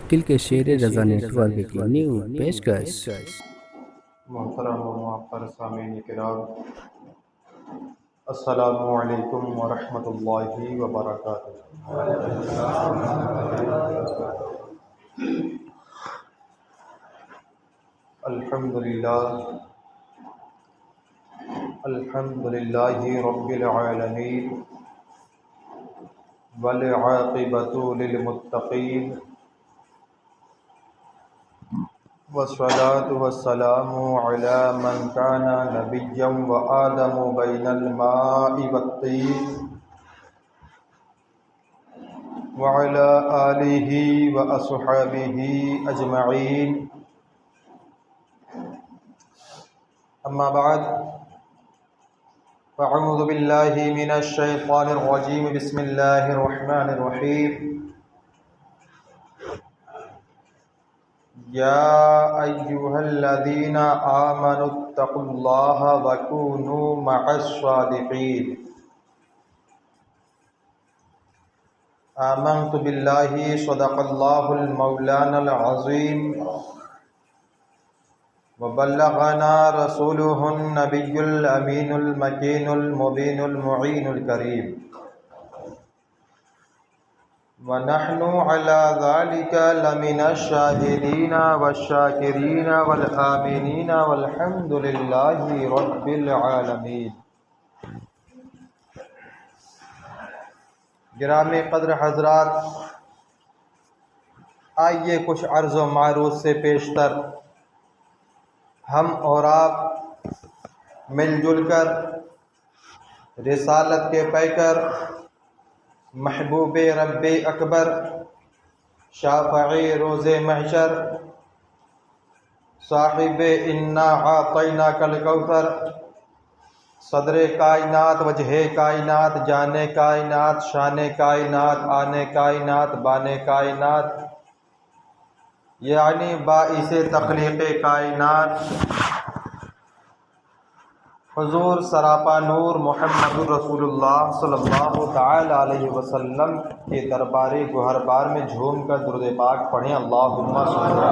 موکل کے شیر رضا net work کی نیو پیشکش۔ محترم و معطر سامعین کرام، السلام علیکم ورحمۃ اللہ وبرکاتہ۔ الحمد للہ رب العالمین والعاقبۃ للمتقین والصلاة والسلام على من كان نبيا وآدم بين الماء والطين وعلى آله وأصحابه أجمعين، أما بعد فأعوذ بالله من الشيطان الرجيم، بسم الله الرحمن الرحيم، يا أيها الذين آمنوا اتقوا الله وكونوا مع الصادقين۔ آمنت بالله صدق الله المولانا العظيم، وبلغنا رسوله النبي الأمين المكين المبين المعين الكريم، ونحن على ذلك لمن الشاهدين والشاكرين والآمنين والحمد لله رب العالمين۔ گرامی قدر حضرات، آئیے کچھ عرض و معروض سے پیشتر ہم اور آپ مل جل کر رسالت کے پیکر محبوب رب اکبر شافعی روز محشر صاحب انا اعطیناک الکوثر صدر کائنات وجہ کائنات جان کائنات شان کائنات آن کائنات بان کائنات یعنی باعث تخلیق کائنات حضور سراپا نور محمد رسول اللہ صلی اللہ تعالی علیہ وسلم کے دربار گوہر بار میں جھوم کر درود پاک پڑھیں۔ اللہم صلی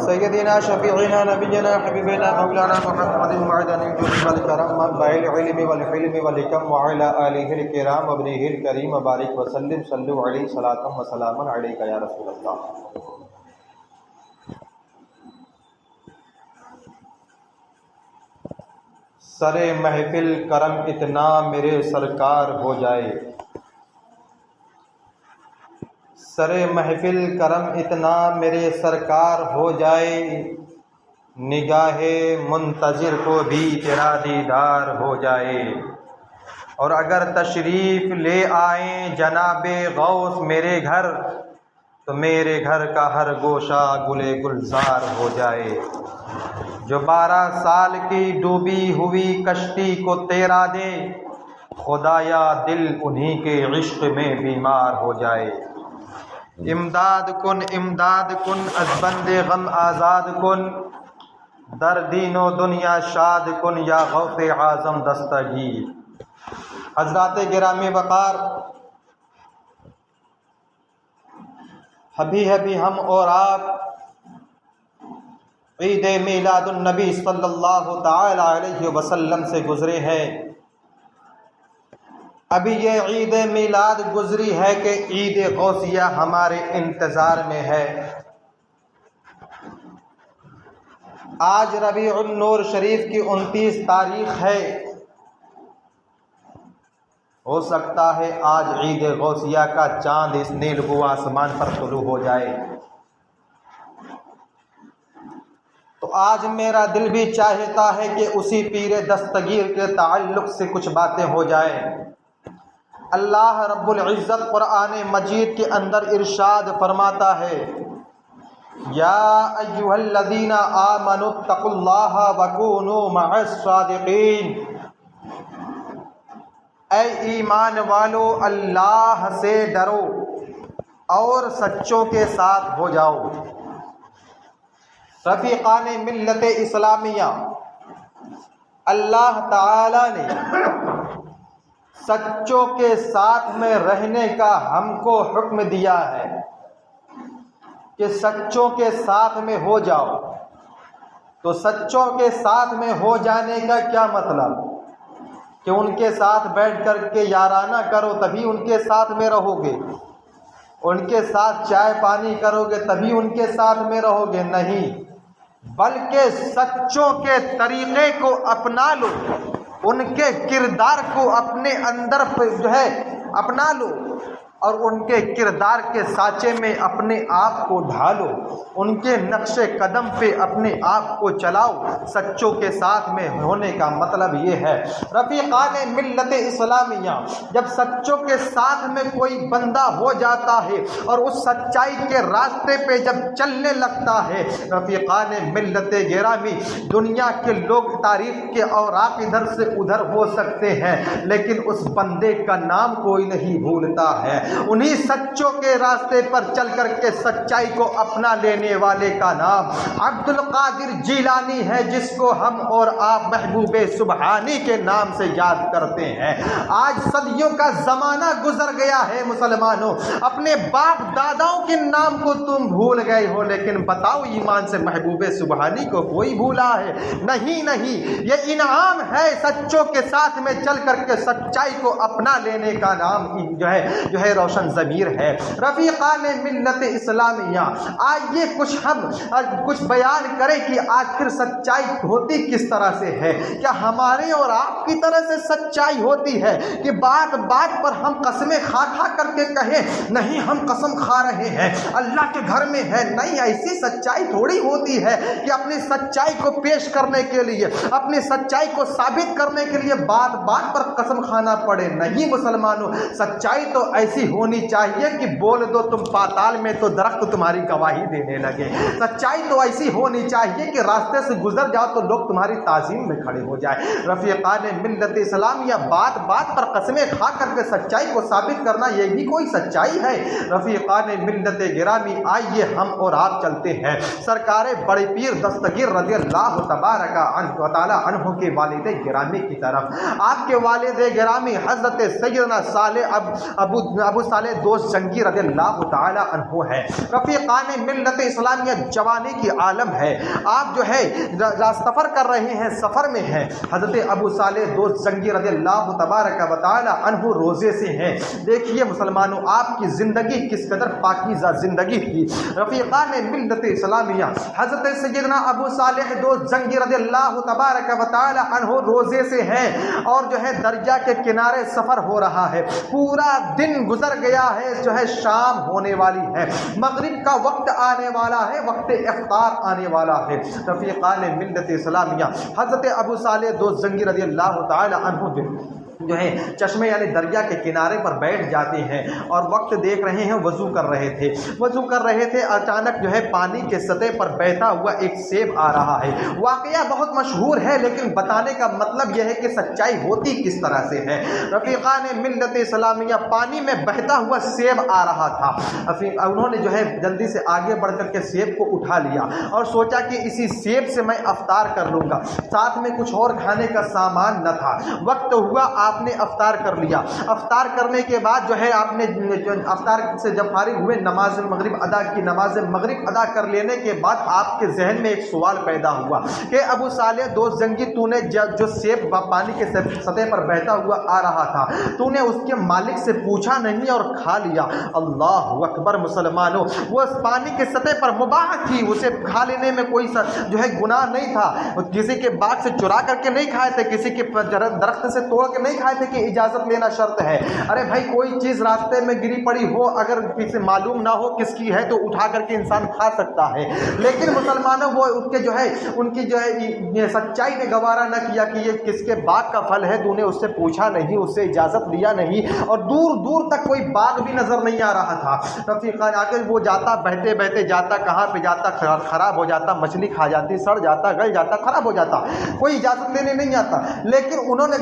سیدنا شفیعنا نبینا حبیبنا مولانا محمد معدن الجود والکرم منبع العلم والحلم والحکم وعلی آلہ الکرام وابنہ الکریم وبارک وسلم، صلو علیہ صلاۃ و سلام علیک یا رسول اللہ۔ سر محفل کرم اتنا میرے سرکار ہو جائے، سر محفل کرم اتنا میرے سرکار ہو جائے، نگاہ منتظر کو بھی تیرا دیدار ہو جائے، اور اگر تشریف لے آئیں جناب غوث میرے گھر تو میرے گھر کا ہر گوشہ گلے گلزار ہو جائے، جو 12 سال کی ڈوبی ہوئی کشتی کو تیرا دے، خدایا دل انہی کے عشق میں بیمار ہو جائے۔ امداد کن از بند غم آزاد کن، در دین و دنیا شاد کن یا غوث اعظم دستگیر۔ حضرات گرامی وقار، ابھی ہم اور آپ عید میلاد النبی صلی اللہ تعالی علیہ وسلم سے گزرے ہیں۔ ابھی یہ عید میلاد گزری ہے کہ عید غوثیہ ہمارے انتظار میں ہے۔ آج ربیع النور شریف کی 29 تاریخ ہے، ہو سکتا ہے آج عید غوثیہ کا چاند اس نیلگو آسمان پر طلوع ہو جائے، تو آج میرا دل بھی چاہتا ہے کہ اسی پیر دستگیر کے تعلق سے کچھ باتیں ہو جائیں۔ اللہ رب العزت قرآن مجید کے اندر ارشاد فرماتا ہے، یا ایھا الذین آمنوا اتقوا اللہ وکونوا مع الصادقین، اے ایمان والو اللہ سے ڈرو اور سچوں کے ساتھ ہو جاؤ۔ رفیقان ملت اسلامیہ، اللہ تعالی نے سچوں کے ساتھ میں رہنے کا ہم کو حکم دیا ہے۔ کہ سچوں کے ساتھ میں ہو جاؤ، تو سچوں کے ساتھ میں ہو جانے کا کیا مطلب؟ کہ ان کے ساتھ بیٹھ کر کے یارانہ کرو تبھی ان کے ساتھ میں رہو گے، ان کے ساتھ چائے پانی کرو گے تبھی ان کے ساتھ میں رہو گے؟ نہیں، بلکہ سچوں کے طریقے کو اپنا لو، ان کے کردار کو اپنے اندر اپنا لو، اور ان کے کردار کے سانچے میں اپنے آپ کو ڈھالو، ان کے نقش قدم پہ اپنے آپ کو چلاؤ۔ سچوں کے ساتھ میں ہونے کا مطلب یہ ہے رفیقان ملت اسلامیہ، جب سچوں کے ساتھ میں کوئی بندہ ہو جاتا ہے اور اس سچائی کے راستے پہ جب چلنے لگتا ہے، رفیقان ملت گرامی، دنیا کے لوگ تاریخ کے اوراق ادھر سے ادھر ہو سکتے ہیں لیکن اس بندے کا نام کوئی نہیں بھولتا ہے۔ انہی سچوں کے راستے پر چل کر کے سچائی کو اپنا لینے والے کا نام عبد القادر جیلانی ہے، جس کو ہم اور آپ محبوب سبحانی کے نام سے یاد کرتے ہیں۔ آج صدیوں کا زمانہ گزر گیا ہے مسلمانوں، اپنے باپ داداؤں کے نام کو تم بھول گئے ہو، لیکن بتاؤ ایمان سے محبوب سبحانی کو کوئی بھولا ہے؟ نہیں نہیں، یہ انعام ہے سچوں کے ساتھ میں چل کر کے سچائی کو اپنا لینے کا نام جو ہے روشن ضمیر ہے۔ رفیقان ملت اسلامیہ، آئیے ہم کچھ بیان کریں کہ آخر سچائی ہوتی کس طرح سے ہے۔ کیا ہمارے اور آپ کی طرح سے سچائی ہوتی ہے کہ بات بات پر ہم قسمیں کھا کر کے کہیں نہیں ہم قسم کھا رہے ہیں اللہ کے گھر میں ہے؟ نہیں، ایسی سچائی تھوڑی ہوتی ہے کہ اپنی سچائی کو پیش کرنے کے لیے، اپنی سچائی کو ثابت کرنے کے لیے بات بات پر قسم کھانا پڑے۔ نہیں مسلمانوں، سچائی تو ایسی ہونی چاہیے کہ بول دو تم پاتال میں تو درخت تمہاری گواہی دینے لگے۔ سچائی تو ایسی ہونی چاہیے کہ راستے سے گزر جاؤ تو لوگ تمہاری تعظیم میں کھڑے ہو جائے۔ رفیقان ملت اسلامیہ، بات بات پر قسمیں کھا کر کے سچائی کو ثابت کرنا یہ بھی کوئی سچائی ہے؟ رفیقان ملت گرامی، آئیے ہم اور آپ چلتے ہیں سرکار بڑے پیر دستگیر رضی اللہ تبارک و تعالی عنہ کے والد گرامی کی طرف۔ آپ کے والد گرامی حضرت سیدنا صالح ابو صالح دوست جنگی رضی اللہ تعالی عنہ ہے۔ رفیقان ملت اسلامیہ، جوانی کی عالم ہے، آپ جو ہے سفر کر رہے ہیں، سفر میں ہیں۔ حضرت ابو صالح دوست جنگی رضی اللہ تبارک و تعالی عنہ روزے سے ہیں۔ دیکھیے مسلمانوں، آپ کی زندگی کس قدر پاکیزہ زندگی تھی۔ رفیقان ملت اسلامیہ، حضرت سیدنا ابو صالح دوست جنگی رضی اللہ تبارک و تعالی عنہ روزے سے ہیں اور جو ہے دریا کے کنارے سفر ہو رہا ہے، پورا دن گزر گیا ہے، جو ہے شام ہونے والی ہے، مغرب کا وقت آنے والا ہے، وقت افطار آنے والا ہے۔ رفیقان ملت اسلامیہ، حضرت ابو صالح دوست جنگی رضی اللہ تعالی عنہ جو ہے چشمے یعنی دریا کے کنارے پر بیٹھ جاتے ہیں اور وقت دیکھ رہے ہیں، وضو کر رہے تھے، اچانک جو ہے پانی کے سطح پر بہتا ہوا ایک سیب آ رہا ہے۔ واقعہ بہت مشہور ہے لیکن بتانے کا مطلب یہ ہے کہ سچائی ہوتی کس طرح سے ہے۔ رفیقان ملت اسلامیہ، پانی میں بہتا ہوا سیب آ رہا تھا، انہوں نے جو ہے جلدی سے آگے بڑھ کر کے سیب کو اٹھا لیا اور سوچا کہ اسی سیب سے میں افطار کر لوں گا، ساتھ میں کچھ اور کھانے کا سامان نہ تھا۔ وقت ہوا، آپ نے افطار کر لیا۔ افطار کرنے کے بعد جو ہے آپ نے افطار سے جب فارغ ہوئے، نماز مغرب ادا کی۔ نماز مغرب ادا کر لینے کے بعد آپ کے ذہن میں ایک سوال پیدا ہوا کہ ابو صالح دوست جنگی، تو نے جو سیب پانی کے سطح پر بہتا ہوا آ رہا تھا، تو نے اس کے مالک سے پوچھا نہیں اور کھا لیا۔ اللہ اکبر مسلمانوں، وہ پانی کے سطح پر مباح تھی، اسے کھا لینے میں کوئی جو ہے گناہ نہیں تھا، کسی کے باغ سے چرا کر کے نہیں کھائے تھے، کسی کے درخت سے توڑ کے نہیں کھائے تھے کہ اجازت لینا شرط ہے۔ ارے بھائی، کوئی چیز راستے میں گری پڑی ہو، اگر کسی معلوم نہ ہو کس کی ہے تو اٹھا کر کے انسان کھا سکتا ہے، لیکن مسلمانوں وہ ان کی جو ہے یہ سچائی نے گوارا نہ کیا کہ یہ کس کے باغ کا پھل ہے، تو نے اس سے پوچھا نہیں، اس سے اجازت لیا نہیں، اور دور دور تک کوئی باغ بھی نظر نہیں آ رہا تھا۔ رفیقان، آخر وہ جاتا، بہتے بہتے جاتا، کہاں پہ جاتا، خراب ہو جاتا، مچھلی کھا جاتی، سڑ جاتا، گل جاتا، خراب ہو جاتا، کوئی اجازت لینے نہیں آتا، لیکن انہوں نے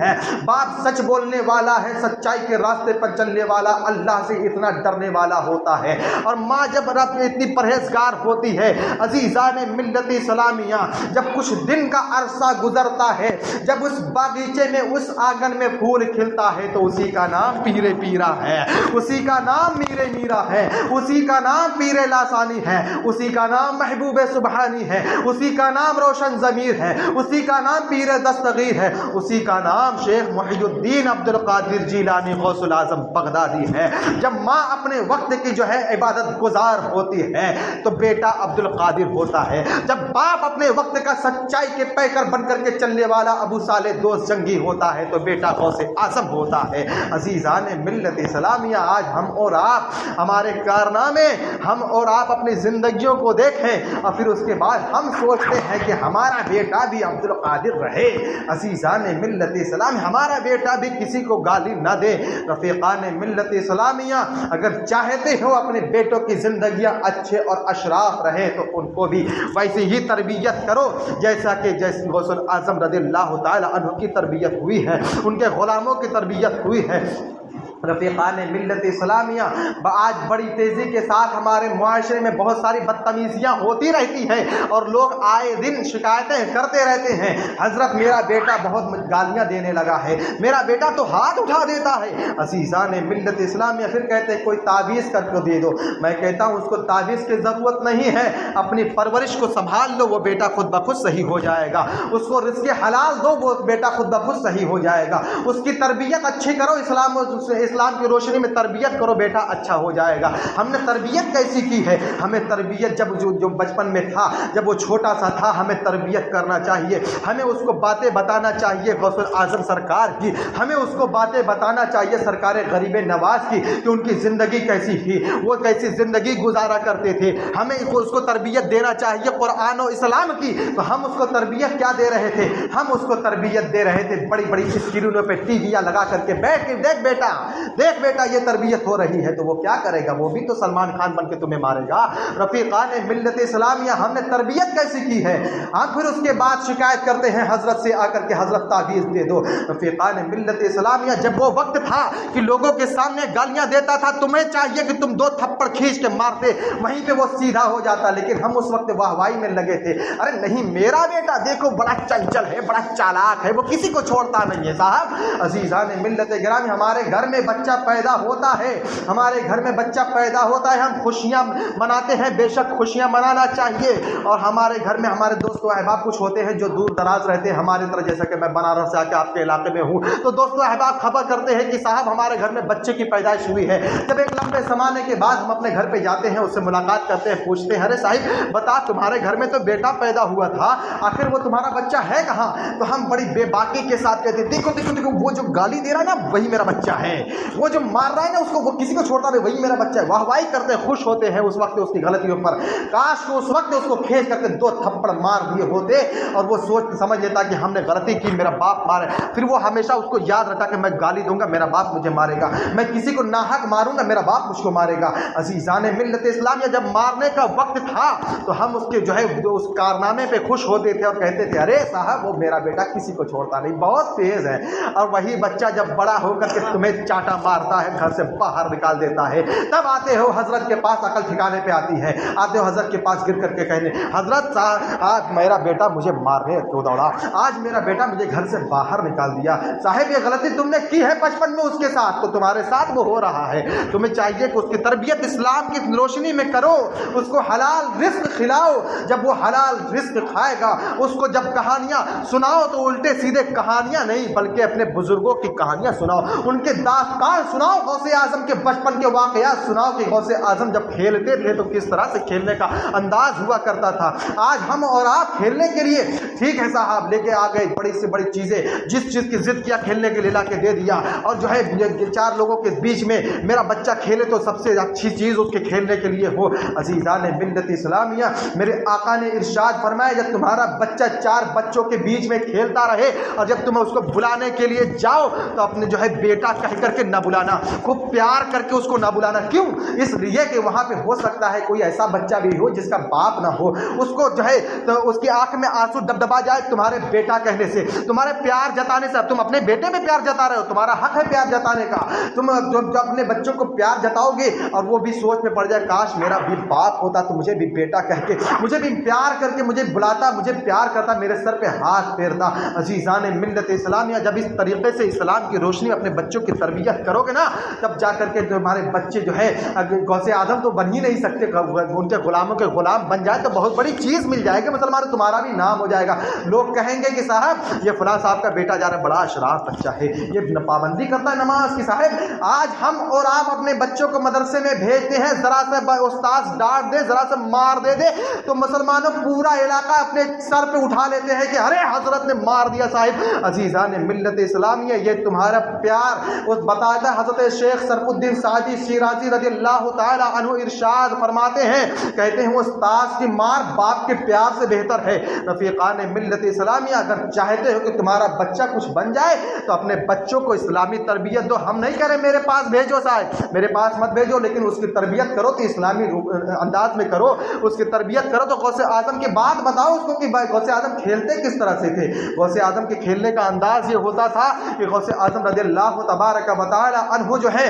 ہے، باپ سچ بولنے والا ہے، سچائی کے راستے پر چلنے والا، اللہ سے اتنا ڈرنے والا ہوتا ہے، اور ماں جب رب اتنی پرہیزگار ہوتی ہے، عزیزان ملت اسلامیہ، جب کچھ دن کا عرصہ گزرتا ہے، جب اس باغیچے میں اس آنگن میں پھول کھلتا ہے تو اسی کا نام پیر پیرا ہے، اسی کا نام میر میرا ہے، اسی کا نام پیر لاسانی ہے، اسی کا نام محبوب سبحانی ہے، اسی کا نام روشن ضمیر ہے، اسی کا نام پیر دستگیر ہے، اسی کا نام شیخ محی الدین عبد القادر جیلانی غوث الاعظم بغدادی ہے۔ جب ماں اپنے وقت کی جو ہے عبادت گزار ہوتی ہے تو بیٹا عبد القادر ہوتا ہے، جب باپ اپنے وقت کا سچائی کے پیکر بن کر کے چلنے والا ابو صالح دوست جنگی ہوتا ہے تو بیٹا غوث اعظم ہوتا ہے۔ عزیزان ملت اسلامیہ، آج ہم اور آپ ہمارے کارنامے، ہم اور آپ اپنی زندگیوں کو دیکھیں اور پھر اس کے بعد ہم سوچتے ہیں کہ ہمارا بیٹا بھی عبد القادر رہے۔ عزیزان ملت اسلامیہ، ہمارا بیٹا بھی کسی کو گالی نہ دے۔ رفیقان ملت اسلامیہ، اگر چاہتے ہو اپنے بیٹوں کی زندگیاں اچھے اور اشراف رہے تو ان کو بھی ویسے ہی تربیت کرو جیسا کہ غوث اعظم رضی اللہ تعالی عنہ کی تربیت ہوئی ہے، ان کے غلاموں کی تربیت ہوئی ہے۔ رفیقان ملت اسلامیہ، آج بڑی تیزی کے ساتھ ہمارے معاشرے میں بہت ساری بدتمیزیاں ہوتی رہتی ہیں اور لوگ آئے دن شکایتیں کرتے رہتے ہیں، حضرت میرا بیٹا بہت گالیاں دینے لگا ہے، میرا بیٹا تو ہاتھ اٹھا دیتا ہے۔ عزیزان ملت اسلامیہ، پھر کہتے ہیں کوئی تعویذ کر کے دے دو۔ میں کہتا ہوں اس کو تعویذ کی ضرورت نہیں ہے، اپنی پرورش کو سنبھال لو، وہ بیٹا خود بخود صحیح ہو جائے گا۔ اس کو رزق حلال دو، وہ بیٹا خود بخود صحیح ہو جائے گا۔ اس کی تربیت اچھی کرو، اسلام کی روشنی میں تربیت کرو، بیٹا اچھا ہو جائے گا۔ ہم نے تربیت کیسی کی ہے؟ ہمیں تربیت جب جو بچپن میں تھا، جب وہ چھوٹا سا تھا، ہمیں تربیت کرنا چاہیے، ہمیں اس کو باتیں بتانا چاہیے غوث اعظم سرکار کی، ہمیں اس کو باتیں بتانا چاہیے سرکار غریب نواز کی کہ ان کی زندگی کیسی تھی، وہ کیسی زندگی گزارا کرتے تھے، ہمیں اس کو تربیت دینا چاہیے قرآن و اسلام کی۔ تو ہم اس کو تربیت کیا دے رہے تھے؟ ہم اس کو تربیت دے رہے تھے بڑی بڑی اسکرینوں پہ ٹی ویاں لگا کر کے بیٹھ کے، دیکھ بیٹا یہ تربیت ہو رہی ہے، تو وہ کیا کرے گا؟ وہ بھی تو سلمان خان بن کے تمہیں مارے گا۔ رفیقان ملت اسلامیہ، ہم نے تربیت کیسی کی ہے؟ ہم پھر اس کے بعد شکایت کرتے ہیں حضرت سے آ کر کے حضرت تعویذ دے دو۔ رفیقان ملت اسلامیہ، جب وہ وقت تھا کہ لوگوں کے سامنے گالیاں دیتا تھا، تمہیں چاہیے کہ تم 2 تھپڑ کھینچ کے مارتے، وہیں پہ وہ سیدھا ہو جاتا، لیکن ہم اس وقت واہوائی میں لگے تھے، ارے نہیں میرا بیٹا دیکھو بڑا چنچل ہے، بڑا چالاک ہے، وہ کسی کو چھوڑتا نہیں ہے۔ صاحب عزیزان ملت گرامی، ہمارے گھر میں بچہ پیدا ہوتا ہے، ہمارے گھر میں بچہ پیدا ہوتا ہے، ہم خوشیاں مناتے ہیں، بے شک خوشیاں منانا چاہیے، اور ہمارے گھر میں ہمارے دوست و احباب کچھ ہوتے ہیں جو دور دراز رہتے ہیں ہماری طرح، جیسا کہ میں بنارس سے آ کے آپ کے علاقے میں ہوں، تو دوست و احباب خبر کرتے ہیں کہ صاحب ہمارے گھر میں بچے کی پیدائش ہوئی ہے۔ جب ایک لمبے زمانے کے بعد ہم اپنے گھر پہ جاتے ہیں، اس سے ملاقات کرتے ہیں، پوچھتے ہیں ارے صاحب بتا تمہارے گھر میں تو بیٹا پیدا ہوا تھا، آخر وہ تمہارا بچہ ہے کہاں؟ تو ہم بڑی بے باکی کے ساتھ کہتے ہیں دیکھو وہ جو گالی دے رہا ہے نا وہی میرا بچہ ہے، وہ جو مار رہا ہے نا اس کو، وہ کسی کو چھوڑتا نہیں، وہی میرا بچہ ہے۔ واہوائی کرتے خوش ہوتے ہیں اس وقت اس کی غلطیوں پر، کاش کو اس وقت اس کو کھینچ کر کے 2 تھپڑ مار دیے ہوتے اور وہ سوچ سمجھ لیتا کہ ہم نے غلطی کی، میرا باپ مارے، پھر وہ ہمیشہ اس کو یاد رکھتا کہ میں گالی دوں گا میرا باپ مجھے مارے گا، میں کسی کو ناحق ماروں گا میرا باپ مجھ کو مارے گا۔ عزیزان ملت اسلامیہ، جب مارنے کا وقت تھا تو ہم اس کے جو ہے اس کارنامے پہ خوش ہوتے تھے اور کہتے تھے ارے صاحب وہ میرا بیٹا کسی کو چھوڑتا نہیں، بہت تیز ہے، اور وہی بچہ جب بڑا ہو کر کے تمہیں چاٹا مارتا ہے، گھر سے باہر نکال دیتا ہے، تب آتے ہو حضرت کے پاس، عقل ٹھکانے پہ آتی ہے، آتے ہو حضرت کے پاس گر کر کے کہنے حضرت آج میرا بیٹا مجھے مارنے کو دوڑا، آج میرا بیٹا مجھے گھر سے باہر نکال دیا، صاحب یہ غلطی تم نے کی ہے بچپن میں اس کے ساتھ، تو تمہارے ساتھ وہ ہو رہا ہے، تمہیں چاہیے کہ اس کی تربیت اسلام کی روشنی میں کرو، اس کو حلال رزق کھلاؤ، جب وہ حلال رزق کھائے گا اس کو جب کہانیاں سناؤ تو الٹے سیدھے کہانیاں نہیں بلکہ اپنے بزرگوں کی کہانیاں سناؤ، ان کے داستان سناؤ، غوث اعظم کے بچپن کے واقعات سناؤ کہ غوث اعظم جب کھیلتے تھے تو کس طرح سے کھیلنے کا انداز ہوا کرتا تھا۔ آج ہم اور آپ کھیلنے کے لیے ٹھیک ہے صاحب لے کے آ گئے بڑی سے بڑی چیزیں، جس چیز کی ضد کیا کھیلنے کے لیے لا کے دے دیا، اور جو ہے 4 لوگوں کے بیچ میں میرا بچہ کھیلے تو سب سے اچھی چیز اس کے کھیلنے کے لیے ہو۔ عزیزان ملت اسلامیہ، میرے آقا نے ارشاد فرمایا جب تمہارا بچہ 4 بچوں کے بیچ میں کھیلتا رہے اور جب تم اس کو بلانے کے لیے جاؤ تو اپنے جو ہے بیٹا کہہ کر کے نہ بلانا، خوب پیار کر کے اس کو نہ بلانا۔ کیوں؟ اس لیے کہ وہاں پہ ہو سکتا ہے کوئی ایسا بچہ بھی ہو جس کا باپ نہ ہو، اس کو جو ہے تو اس کی آنکھ میں آنسو دبدبا جائے تمہارے بیٹا کہنے سے، تمہارے پیار جتانے سے۔ اب تم اپنے بیٹے میں پیار جتا رہے ہو، تمہارا حق ہے پیار جتانے کا۔ تم جب اپنے بچوں کو پیار جتاؤ گے اور وہ بھی سوچ میں پڑ جائے کاش میرا بھی باپ ہوتا تو مجھے بھی بیٹا کہہ کے، مجھے بھی پیار کر کے مجھے بلاتا، مجھے پیار کرتا، میرے سر پہ ہاتھ پھیرتا۔ عزیزان ملت اسلامیہ، جب اس طریقے سے اسلام کی روشنی اپنے بچوں کی تربیت کرو گے نا، تب جا کر کے تمہارے بچے جو ہے غوث اعظم تو بن ہی نہیں سکتے، ان کے غلاموں کے غلام بن جائے تو بہت بڑی چیز مل جائے گی مسلمان، تمہارا بھی نام ہو جائے گا۔ لوگ کہیں گے کہ صاحب یہ فلاں صاحب کا بیٹا جا رہا ہے، بڑا اشراف بچہ ہے، یہ پابندی کرتا ہے نماز کی۔ صاحب آج ہم اور آپ اپنے بچوں کو مدرسے میں بھیجتے ہیں، ذرا سے استاذ ڈانٹ دے، ذرا سے مار دے تو مسلمانوں پورا علاقہ اپنے سر پہ اٹھا لیتے ہیں کہ ارے حضرت نے مار دیا۔ صاحب عزیزان ملت اسلامیہ، یہ تمہارا پیار اس بتاتا ہے۔ حضرت شیخ صرف الدین سعدی شیرازی رضی اللہ تعالی عنہ ارشاد فرماتے ہیں، کہتے ہیں استاذ کی مار باپ کے پیار سے بہتر ہے۔ رفیقان ملت اسلامیہ، اگر چاہتے ہو کہ تمہارا بچہ کچھ بن جائے تو اپنے بچوں کو اسلامی تربیت دو۔ ہم نہیں کہہ رہے میرے پاس بھیجو صاحب، میرے پاس مت بھیجو، لیکن اس کی تربیت کرو تو اسلامی انداز میں کرو، اس کی تربیت کرو تو غوث اعظم کی بات بتاؤ اس کو کہ غوث اعظم کھیلتے کس طرح سے تھے۔ غوث اعظم کے کھیلنے کا انداز یہ ہوتا تھا کہ غوث اعظم رضی اللہ تبارک و تعالی عنہ جو ہے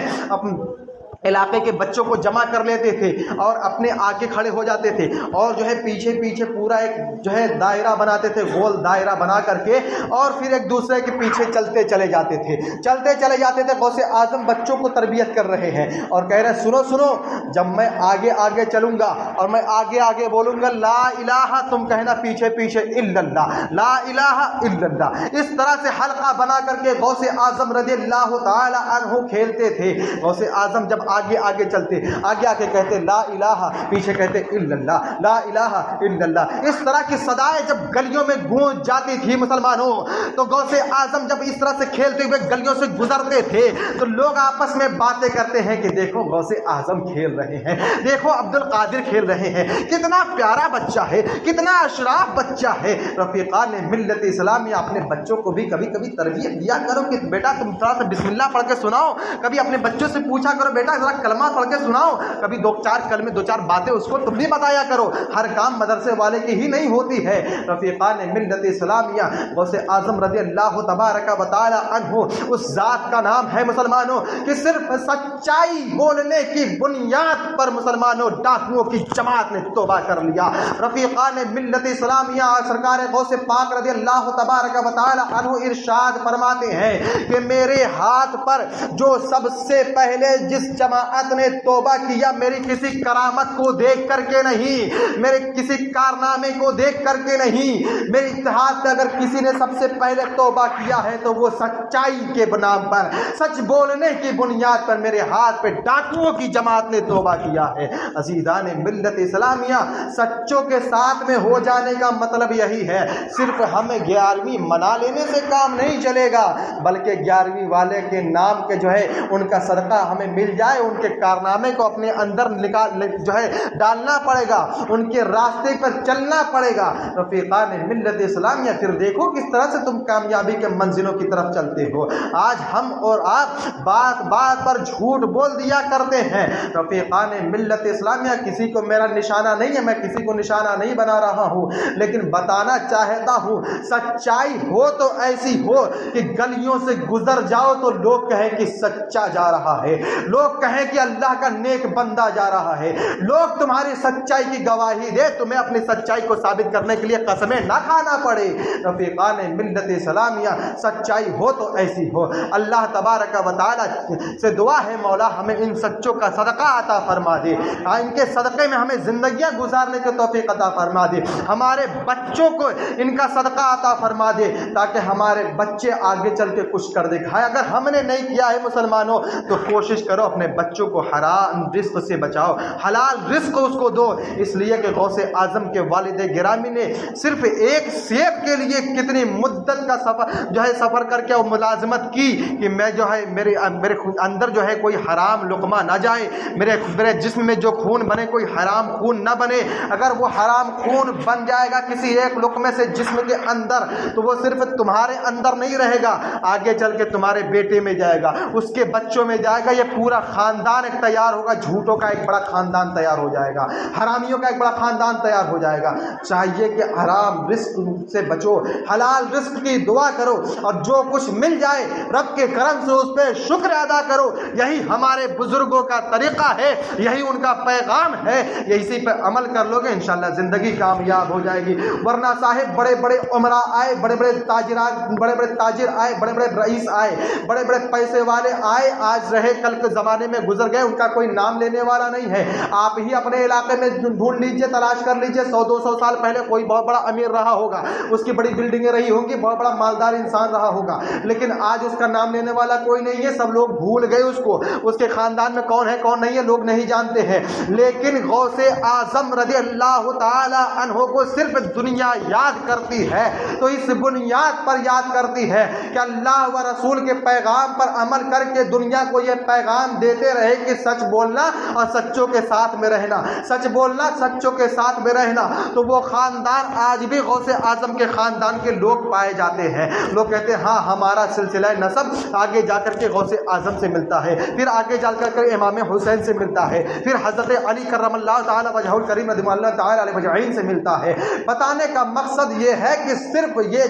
علاقے کے بچوں کو جمع کر لیتے تھے اور اپنے آگے کھڑے ہو جاتے تھے اور جو ہے پیچھے پیچھے پورا ایک جو ہے دائرہ بناتے تھے، گول دائرہ بنا کر کے، اور پھر ایک دوسرے کے پیچھے چلتے چلے جاتے تھے، چلتے چلے جاتے تھے۔ غوث اعظم بچوں کو تربیت کر رہے ہیں اور کہہ رہے ہیں سنو سنو، جب میں آگے آگے چلوں گا اور میں آگے آگے بولوں گا لا الہ، تم کہنا پیچھے پیچھے الا اللہ، لا الہ الا اللہ۔ اس طرح سے حلقہ بنا کر کے غوث اعظم رضی اللہ تعالی عنہ کھیلتے تھے۔ غوث اعظم جب آگے آگے چلتے، آگے آگے کہتے لا الہ، پیچھے کہتے الا اللہ، لا الہ الا اللہ۔ اس طرح کی صدائیں جب گلیوں میں گونج جاتی تھی مسلمانوں، تو غوث اعظم جب اس طرح سے کھیلتے ہوئے گلیوں سے گزرتے تھے تو لوگ آپس میں باتیں کرتے ہیں کہ دیکھو غوث اعظم کھیل رہے ہیں، دیکھو عبد القادر کھیل رہے ہیں، کتنا پیارا بچہ ہے، کتنا اشراف بچہ ہے۔ رفیقان ملت اسلامیہ، اپنے بچوں کو بھی کبھی کبھی تربیت دیا کرو کہ بیٹا تم تھوڑا سا بسم اللہ پڑھ کے سناؤ، کبھی اپنے بچوں سے پوچھا کرو بیٹا ذرا کلمہ پڑھ کے سناؤ، کبھی دو چار کلمے دو چار باتیں اس کو تم بھی بتایا کرو۔ ہر کام مدرسے والے کی ہی نہیں ہوتی ہے۔ رفیقان ملت اسلامیہ، غوث اعظم رضی اللہ تبارک و تعالی عنہ اس ذات کا نام ہے مسلمانوں کہ صرف سچائی بولنے کی بنیاد پر مسلمانوں ڈاکوؤں کی جماعت نے توبہ کر لیا۔ رفیقان ملت اسلامیہ، سرکار غوث پاک رضی اللہ تبارک و تعالی عنہ ارشاد فرماتے ہیں کہ میرے ہاتھ پر جو سب سے پہلے جس جماعت نے توبہ کیا، میری کسی کرامت کو دیکھ کر کے نہیں، میرے کسی کارنامے کو دیکھ کر کے نہیں، میرے اتحاد سے اگر کسی نے سب سے پہلے توبہ کیا ہے تو وہ سچائی کے نام پر، سچ بولنے کی بنیاد پر میرے ہاتھ پہ ڈاکوؤں کی جماعت نے توبہ کیا ہے۔ عزیزان ملت اسلامیہ، سچوں کے ساتھ میں ہو جانے کا مطلب یہی ہے، صرف ہمیں 11ویں منا لینے سے کام نہیں چلے گا، بلکہ 11ویں والے کے نام کے جو ہے ان کا صدقہ ہمیں مل جائے، ان کے کارنامے کو اپنے اندر نکال جو ہے ڈالنا پڑے گا، ان کے راستے پر چلنا پڑے گا۔ رفیقان ملت اسلامیہ، پھر دیکھو کس طرح سے تم کامیابی کے منزلوں کی طرف چلتے ہو۔ آج ہم اور آپ بات بات پر جھوٹ بول دیا کرتے ہیں۔ رفیقان ملت اسلامیہ، کسی کو میرا نشانہ نہیں ہے، میں کسی کو نشانہ نہیں بنا رہا ہوں، لیکن بتانا چاہتا ہوں سچائی ہو تو ایسی ہو کہ گلیوں سے گزر جاؤ تو لوگ کہیں کہ سچا جا رہا ہے، لوگ کہیں کہ اللہ کا نیک بندہ جا رہا ہے، لوگ تمہاری سچائی کی گواہی دے، تمہیں اپنی سچائی کو ثابت کرنے کے لیے قسمیں نہ کھانا پڑے۔ رفیقان ملت اسلامیہ، سچائی ہو تو ایسی ہو۔ اللہ تبارک و تعالی سے دعا ہے مولا ہمیں ان سچوں کا صدقہ عطا فرما دے، ان کے صدقے میں ہمیں زندگیاں گزارنے کی توفیق عطا فرما دے، ہمارے بچوں کو ان کا صدقہ عطا فرما دے تاکہ ہمارے بچے آگے چل کے کچھ کر دکھائے۔ اگر ہم نے نہیں کیا ہے مسلمانوں تو کوشش کرو اپنے بچوں کو حرام رزق سے بچاؤ، حلال رزق اس کو دو، اس لیے کہ غوث اعظم کے والد گرامی نے صرف ایک سیب کے لیے کتنی مدت کا سفر کر کے ملازمت کی کہ میں میرے اندر کوئی حرام لقمہ نہ جائے، میرے جسم میں جو خون بنے کوئی حرام خون نہ بنے، اگر وہ حرام خون بن جائے گا کسی ایک لقمے سے جسم کے اندر تو وہ صرف تمہارے اندر نہیں رہے گا، آگے چل کے تمہارے بیٹے میں جائے گا، اس کے بچوں میں جائے گا، یہ پورا خاندان ایک تیار ہوگا، جھوٹوں کا ایک بڑا خاندان تیار ہو جائے گا، حرامیوں کا ایک بڑا خاندان تیار ہو جائے گا۔ چاہیے کہ حرام رزق سے بچو، حلال رزق کی دعا کرو، اور جو کچھ مل جائے رب کے کرم سے اس پہ شکر ادا کرو، یہی ہمارے بزرگوں کا طریقہ ہے، یہی ان کا پیغام ہے، اسی پہ عمل کر لو گے انشاءاللہ زندگی کامیاب ہو جائے گی۔ ورنہ صاحب بڑے بڑے عمرا آئے، بڑے بڑے تاجر آئے، بڑے بڑے رئیس آئے، بڑے بڑے پیسے والے آئے، آج رہے کل کے زمانے میں گزر گئے، ان کا کوئی نام لینے والا نہیں ہے۔ آپ ہی اپنے علاقے میں ڈھونڈ لیجئے، تلاش کر لیجئے، 100-200 سال پہلے کوئی بہت بڑا امیر رہا ہوگا، اس کی بڑی بلڈنگیں رہی ہوں گی، بہت بڑا مالدار انسان رہا ہوگا، لیکن آج اس کا نام لینے والا کوئی نہیں ہے، سب لوگ بھول گئے اس کو، اس کے خاندان میں کون ہے کون نہیں ہے لوگ نہیں جانتے ہیں۔ لیکن غوث اعظم رضی اللہ تعالی عنہ کو صرف دنیا یاد کرتی ہے تو اس بنیاد پر یاد کرتی ہے کہ اللہ و رسول کے پیغام پر عمل کر کے دنیا کو یہ پیغام دیتے رہے کہ سچ بولنا اور سچوں کے ساتھ میں رہنا، سچ بولنا سچوں کے ساتھ میں رہنا۔ تو وہ خاندان آج بھی غوث اعظم کے خاندان کے لوگ پائے جاتے ہیں، لوگ کہتے ہیں ہاں ہمارا سلسلہ نسب آگے جا کر کے غوث اعظم سے ملتا ہے، پھر آگے جا کر کے امام حسین سے ملتا ہے، پھر حضرت علی کرم اللہ تعالی وجہہ الکریم رضی اللہ تعالی علیہ مجمعین سے ملتا ہے۔ بتانے کا مقصد یہ ہے کہ صرف یہ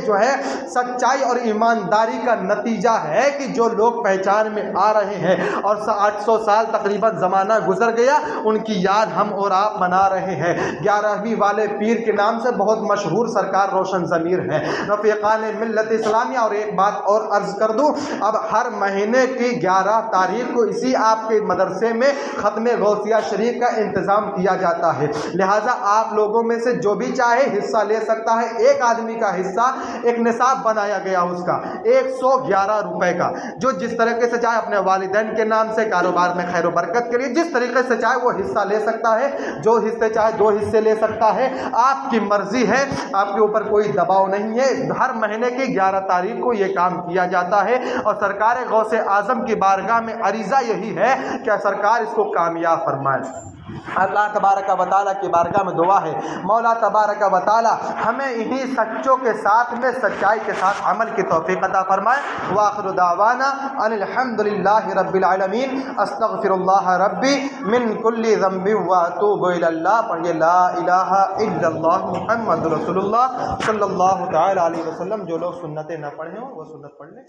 سچائی اور ایمانداری کا نتیجہ ہے کہ جو لوگ پہچان میں آ رہے ہیں اور 800 سال تقریباً زمانہ گزر گیا، ان کی یاد ہم اور آپ منا رہے ہیں۔ 11ویں والے پیر کے نام سے بہت مشہور سرکار روشن ضمیر ہیں، رفیقان ملت اسلامیہ۔ اور ایک بات اور عرض کر دوں، اب ہر مہینے کی 11 تاریخ کو اسی آپ کے مدرسے میں ختم غوثیہ شریف کا انتظام کیا جاتا ہے، لہٰذا آپ لوگوں میں سے جو بھی چاہے حصہ لے سکتا ہے۔ ایک آدمی کا حصہ، ایک نصاب بنایا گیا اس کا 111 روپے کا، جو جس طریقے سے چاہے اپنے والدین کے نام سے کاروبار میں خیر و برکت کے لیے جس طریقے سے چاہے وہ حصہ لے سکتا ہے، جو حصے چاہے 2 حصے لے سکتا ہے، آپ کی مرضی ہے، آپ کے اوپر کوئی دباؤ نہیں ہے۔ ہر مہینے کی 11 تاریخ کو یہ کام کیا جاتا ہے، اور سرکار غوث اعظم کی بارگاہ میں عریضہ یہی ہے کہ سرکار اس کو کامیاب فرمائے۔ اللہ تبارک و تعالیٰ کی بارگاہ میں دعا ہے مولا تبارک و تعالیٰ ہمیں انہی سچوں کے ساتھ میں سچائی کے ساتھ عمل کی توفیق عطا فرمائے۔ وآخر دعوانا ان الحمد للہ رب العالمین، استغفر اللہ ربی من کل ذنب واتوب الی اللہ۔ پڑھیے لا الہ الا اللہ محمد رسول اللہ صلی اللہ تعالی علیہ وسلم۔ جو لوگ سنتیں نہ پڑھے ہوں وہ سنت پڑھ لیں۔